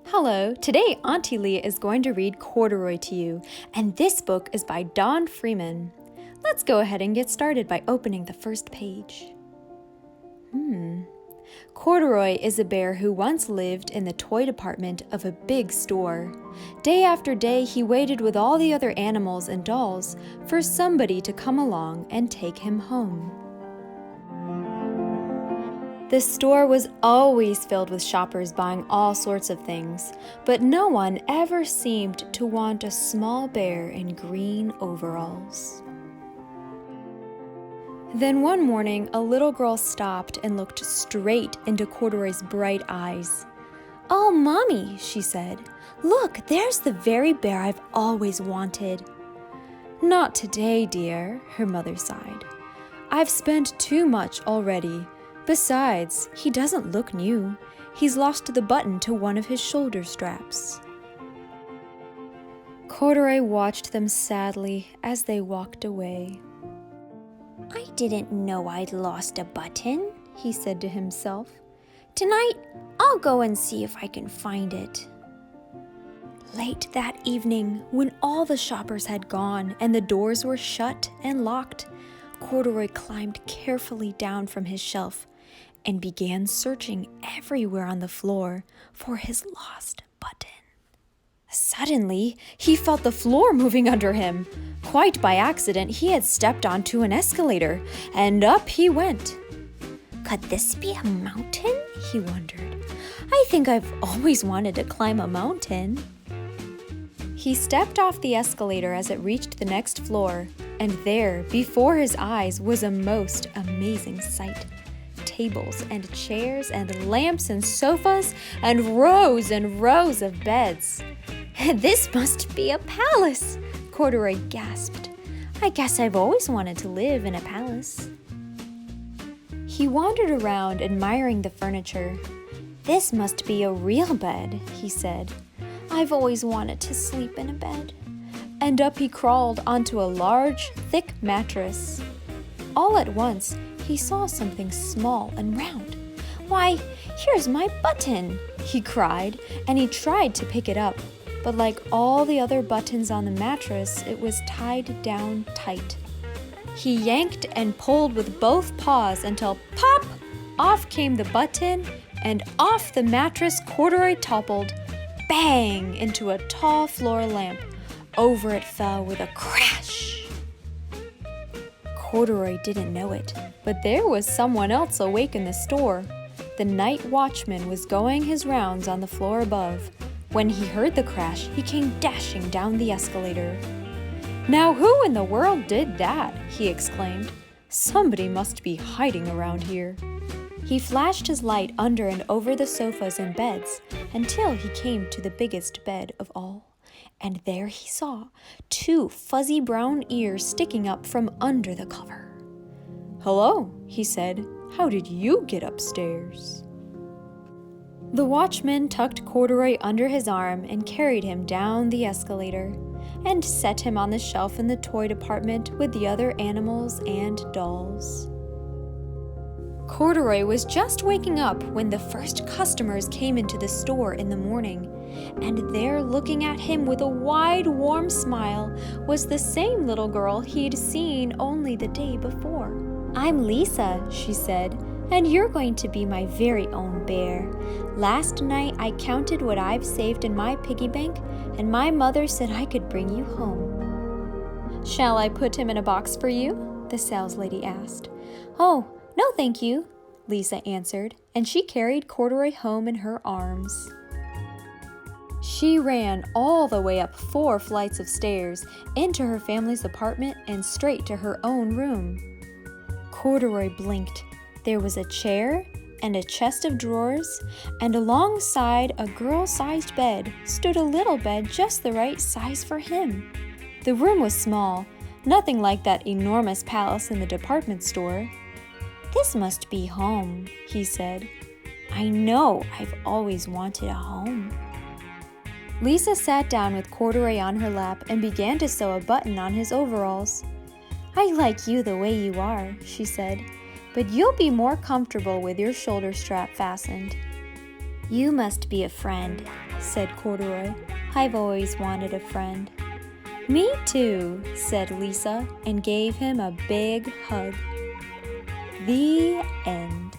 Hello, today Auntie Leah is going to read Corduroy to you, and this book is by Don Freeman. Let's go ahead and get started by opening the first page. Corduroy is a bear who once lived in the toy department of a big store. Day after day, he waited with all the other animals and dolls for somebody to come along and take him home. The store was always filled with shoppers buying all sorts of things, but no one ever seemed to want a small bear in green overalls. Then one morning, a little girl stopped and looked straight into Corduroy's bright eyes. "Oh, Mommy," she said, "look, there's the very bear I've always wanted." "Not today, dear," her mother sighed. "I've spent too much already. Besides, he doesn't look new. He's lost the button to one of his shoulder straps." Corduroy watched them sadly as they walked away. "I didn't know I'd lost a button," he said to himself. "Tonight, I'll go and see if I can find it." Late that evening, when all the shoppers had gone and the doors were shut and locked, Corduroy climbed carefully down from his shelf and began searching everywhere on the floor for his lost button. Suddenly, he felt the floor moving under him. Quite by accident, he had stepped onto an escalator, and up he went. "Could this be a mountain?" he wondered. "I think I've always wanted to climb a mountain." He stepped off the escalator as it reached the next floor, and there, before his eyes, was a most amazing sight. Tables and chairs and lamps and sofas and rows of beds. "This must be a palace," Corduroy gasped. "I guess I've always wanted to live in a palace." He wandered around admiring the furniture. "This must be a real bed," he said. "I've always wanted to sleep in a bed." And up he crawled onto a large, thick mattress. All at once, he saw something small and round. "Why, here's my button!" he cried, and he tried to pick it up. But like all the other buttons on the mattress, it was tied down tight. He yanked and pulled with both paws until pop! Off came the button, and off the mattress Corduroy toppled, bang, into a tall floor lamp. Over it fell with a crash. Corduroy didn't know it, but there was someone else awake in the store. The night watchman was going his rounds on the floor above. When he heard the crash, he came dashing down the escalator. "Now who in the world did that?" he exclaimed. "Somebody must be hiding around here." He flashed his light under and over the sofas and beds until he came to the biggest bed of all. And there he saw 2 fuzzy brown ears sticking up from under the cover. "Hello," he said. "How did you get upstairs?" The watchman tucked Corduroy under his arm and carried him down the escalator and set him on the shelf in the toy department with the other animals and dolls. Corduroy was just waking up when the first customers came into the store in the morning, and there, looking at him with a wide, warm smile, was the same little girl he'd seen only the day before. "I'm Lisa," she said, "and you're going to be my very own bear. Last night I counted what I've saved in my piggy bank, and my mother said I could bring you home." "Shall I put him in a box for you?" the saleslady asked. "Oh, no thank you," Lisa answered, and she carried Corduroy home in her arms. She ran all the way up 4 flights of stairs, into her family's apartment, and straight to her own room. Corduroy blinked. There was a chair and a chest of drawers, and alongside a girl-sized bed stood a little bed just the right size for him. The room was small, nothing like that enormous palace in the department store. "This must be home," he said. "I know I've always wanted a home." Lisa sat down with Corduroy on her lap and began to sew a button on his overalls. "I like you the way you are," she said, "but you'll be more comfortable with your shoulder strap fastened." "You must be a friend," said Corduroy. "I've always wanted a friend." "Me too," said Lisa, and gave him a big hug. The end.